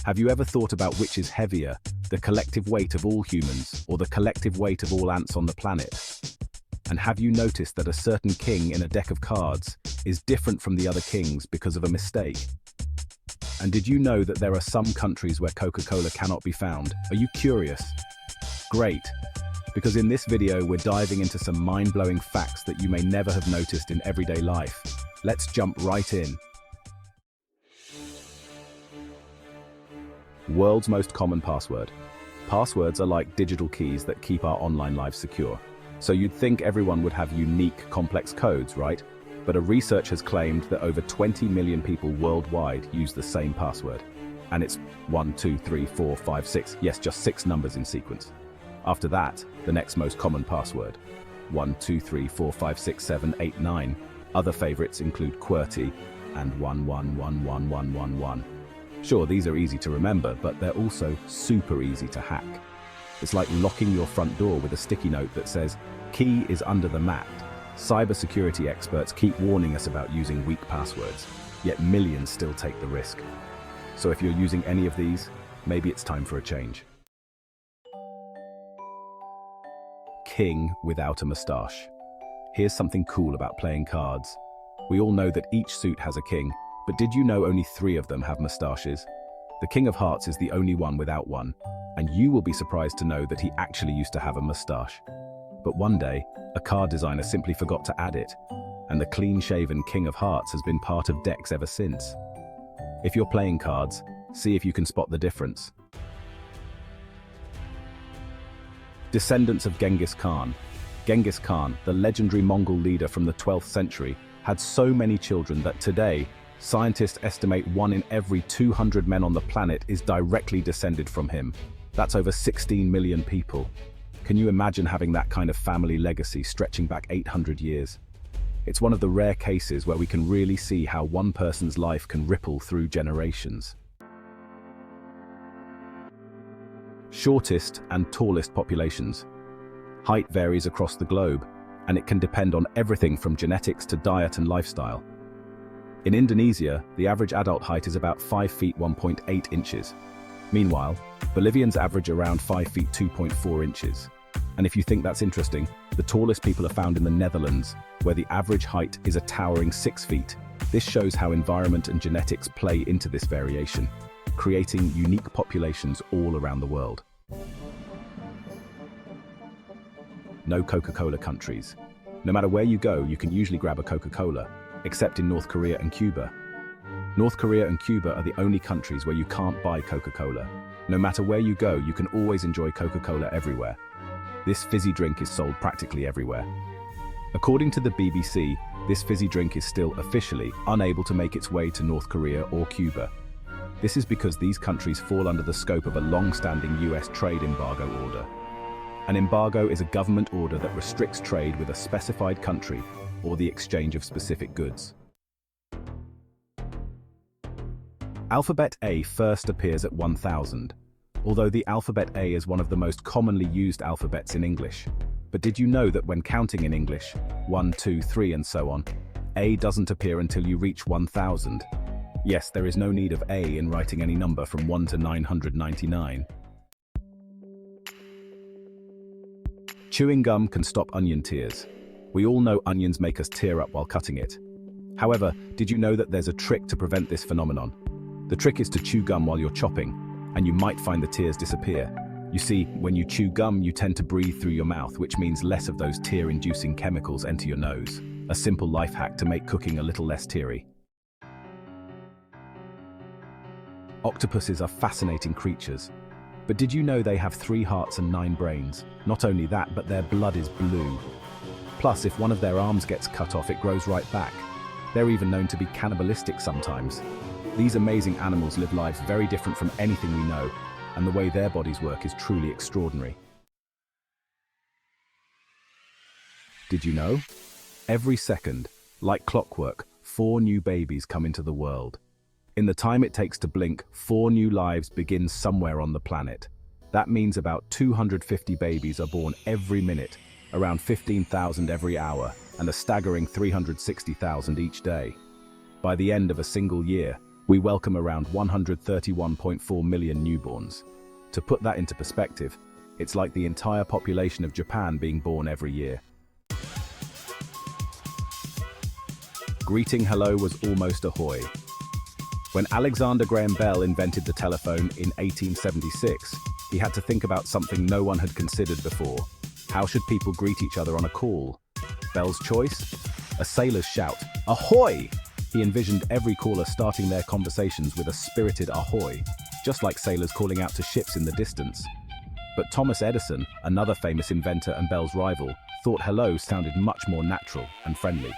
Have you ever thought about which is heavier, the collective weight of all humans or the collective weight of all ants on the planet? And have you noticed that a certain king in a deck of cards is different from the other kings because of a mistake? And did you know that there are some countries where Coca-Cola cannot be found? Are you curious? Great, because in this video we're diving into some mind-blowing facts that you may never have noticed in everyday life. Let's jump right in. World's most common password. Passwords are like digital keys that keep our online lives secure. So you'd think everyone would have unique, complex codes, right? But a research has claimed that over 20 million people worldwide use the same password. And it's 1, 2, 3, 4, 5, 6, yes, just 6 numbers in sequence. After that, the next most common password. 1, 2, 3, 4, 5, 6, 7, 8, 9. Other favorites include QWERTY and 111111. Sure, these are easy to remember, but they're also super easy to hack. It's like locking your front door with a sticky note that says, "Key is under the mat." Cybersecurity experts keep warning us about using weak passwords, yet millions still take the risk. So if you're using any of these, maybe it's time for a change. King without a mustache. Here's something cool about playing cards. We all know that each suit has a king, but did you know only 3 of them have mustaches? The King of Hearts is the only one without one, and you will be surprised to know that he actually used to have a mustache. But one day, a card designer simply forgot to add it, and the clean-shaven King of Hearts has been part of decks ever since. If you're playing cards, see if you can spot the difference. Descendants of Genghis Khan. Genghis Khan, the legendary Mongol leader from the 12th century, had so many children that today, scientists estimate 1 in every 200 men on the planet is directly descended from him. That's over 16 million people. Can you imagine having that kind of family legacy stretching back 800 years? It's one of the rare cases where we can really see how one person's life can ripple through generations. Shortest and tallest populations. Height varies across the globe, and it can depend on everything from genetics to diet and lifestyle. In Indonesia, the average adult height is about 5 feet 1.8 inches. Meanwhile, Bolivians average around 5 feet 2.4 inches. And if you think that's interesting, the tallest people are found in the Netherlands, where the average height is a towering 6 feet. This shows how environment and genetics play into this variation, creating unique populations all around the world. No Coca-Cola countries. No matter where you go, you can usually grab a Coca-Cola, except in North Korea and Cuba. North Korea and Cuba are the only countries where you can't buy Coca-Cola. No matter where you go, you can always enjoy Coca-Cola everywhere. This fizzy drink is sold practically everywhere. According to the BBC, this fizzy drink is still officially unable to make its way to North Korea or Cuba. This is because these countries fall under the scope of a long-standing US trade embargo order. An embargo is a government order that restricts trade with a specified country or the exchange of specific goods. Alphabet A first appears at 1000, although the alphabet A is one of the most commonly used alphabets in English. But did you know that when counting in English, 1, 2, 3 and so on, A doesn't appear until you reach 1000? Yes, there is no need of A in writing any number from 1 to 999. Chewing gum can stop onion tears. We all know onions make us tear up while cutting it. However, did you know that there's a trick to prevent this phenomenon? The trick is to chew gum while you're chopping, and you might find the tears disappear. You see, when you chew gum, you tend to breathe through your mouth, which means less of those tear-inducing chemicals enter your nose. A simple life hack to make cooking a little less teary. Octopuses are fascinating creatures. But did you know they have 3 hearts and 9 brains? Not only that, but their blood is blue. Plus, if one of their arms gets cut off, it grows right back. They're even known to be cannibalistic sometimes. These amazing animals live lives very different from anything we know, and the way their bodies work is truly extraordinary. Did you know? Every second, like clockwork, 4 new babies come into the world. In the time it takes to blink, 4 new lives begin somewhere on the planet. That means about 250 babies are born every minute, around 15,000 every hour, and a staggering 360,000 each day. By the end of a single year, We welcome around 131.4 million newborns. To put that into perspective, it's like the entire population of Japan being born every year. Greeting hello was almost ahoy. When Alexander Graham Bell invented the telephone in 1876, he had to think about something no one had considered before. How should people greet each other on a call? Bell's choice? A sailor's shout, ahoy! He envisioned every caller starting their conversations with a spirited ahoy, just like sailors calling out to ships in the distance. But Thomas Edison, another famous inventor and Bell's rival, thought hello sounded much more natural and friendly.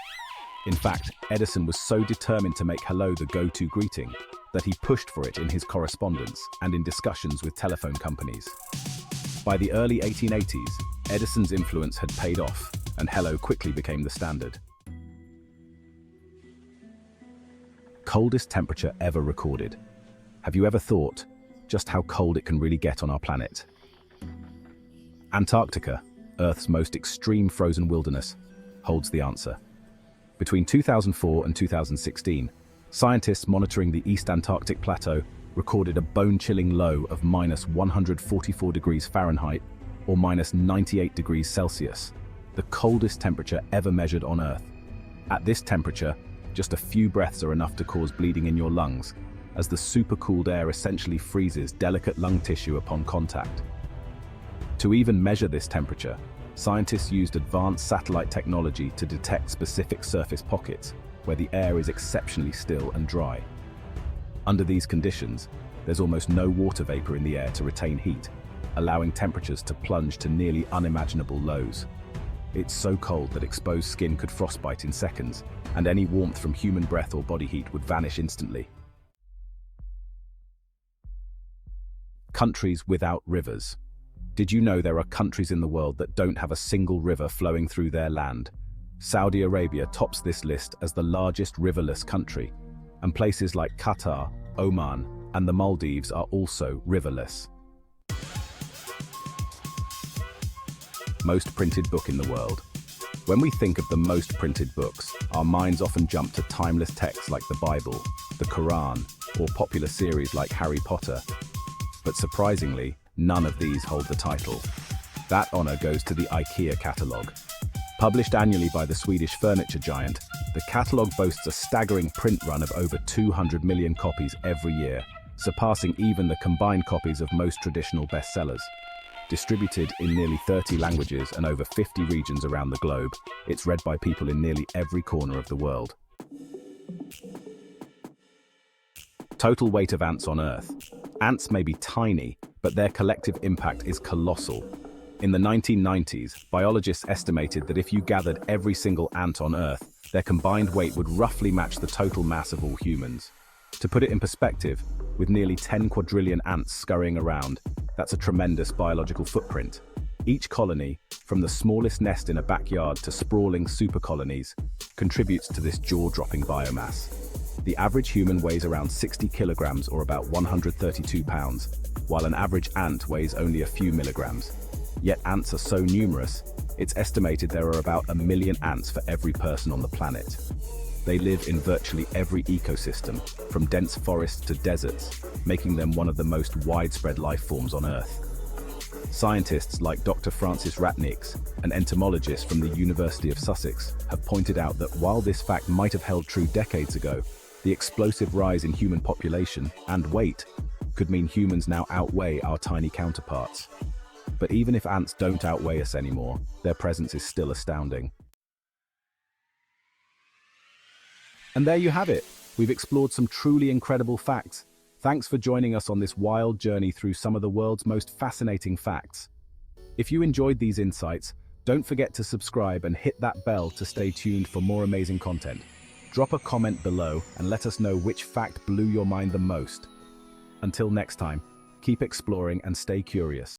In fact, Edison was so determined to make hello the go-to greeting that he pushed for it in his correspondence and in discussions with telephone companies. By the early 1880s, Edison's influence had paid off, and hello quickly became the standard. Coldest temperature ever recorded. Have you ever thought just how cold it can really get on our planet? Antarctica, Earth's most extreme frozen wilderness, holds the answer. Between 2004 and 2016, scientists monitoring the East Antarctic Plateau recorded a bone-chilling low of -144 degrees Fahrenheit or -98 degrees Celsius, the coldest temperature ever measured on Earth. At this temperature, just a few breaths are enough to cause bleeding in your lungs, as the supercooled air essentially freezes delicate lung tissue upon contact. To even measure this temperature, scientists used advanced satellite technology to detect specific surface pockets where the air is exceptionally still and dry. Under these conditions, there's almost no water vapor in the air to retain heat, allowing temperatures to plunge to nearly unimaginable lows. It's so cold that exposed skin could frostbite in seconds, and any warmth from human breath or body heat would vanish instantly. Countries without rivers. Did you know there are countries in the world that don't have a single river flowing through their land? Saudi Arabia tops this list as the largest riverless country, and places like Qatar, Oman, and the Maldives are also riverless. Most printed book in the world. When we think of the most printed books, our minds often jump to timeless texts like the Bible, the Quran, or popular series like Harry Potter. But surprisingly, none of these hold the title. That honor goes to the IKEA catalogue. Published annually by the Swedish furniture giant, the catalogue boasts a staggering print run of over 200 million copies every year, surpassing even the combined copies of most traditional bestsellers. Distributed in nearly 30 languages and over 50 regions around the globe, it's read by people in nearly every corner of the world. Total weight of ants on Earth. Ants may be tiny, but their collective impact is colossal. In the 1990s, biologists estimated that if you gathered every single ant on Earth, their combined weight would roughly match the total mass of all humans. To put it in perspective, with nearly 10 quadrillion ants scurrying around, that's a tremendous biological footprint. Each colony, from the smallest nest in a backyard to sprawling super colonies, contributes to this jaw-dropping biomass. The average human weighs around 60 kilograms or about 132 pounds, while an average ant weighs only a few milligrams. Yet ants are so numerous, it's estimated there are about 1 million ants for every person on the planet. They live in virtually every ecosystem, from dense forests to deserts, making them one of the most widespread life forms on Earth. Scientists like Dr. Francis Ratnicks, an entomologist from the University of Sussex, have pointed out that while this fact might have held true decades ago, the explosive rise in human population and weight could mean humans now outweigh our tiny counterparts. But even if ants don't outweigh us anymore, their presence is still astounding. And there you have it. We've explored some truly incredible facts. Thanks for joining us on this wild journey through some of the world's most fascinating facts. If you enjoyed these insights, don't forget to subscribe and hit that bell to stay tuned for more amazing content. Drop a comment below and let us know which fact blew your mind the most. Until next time, keep exploring and stay curious.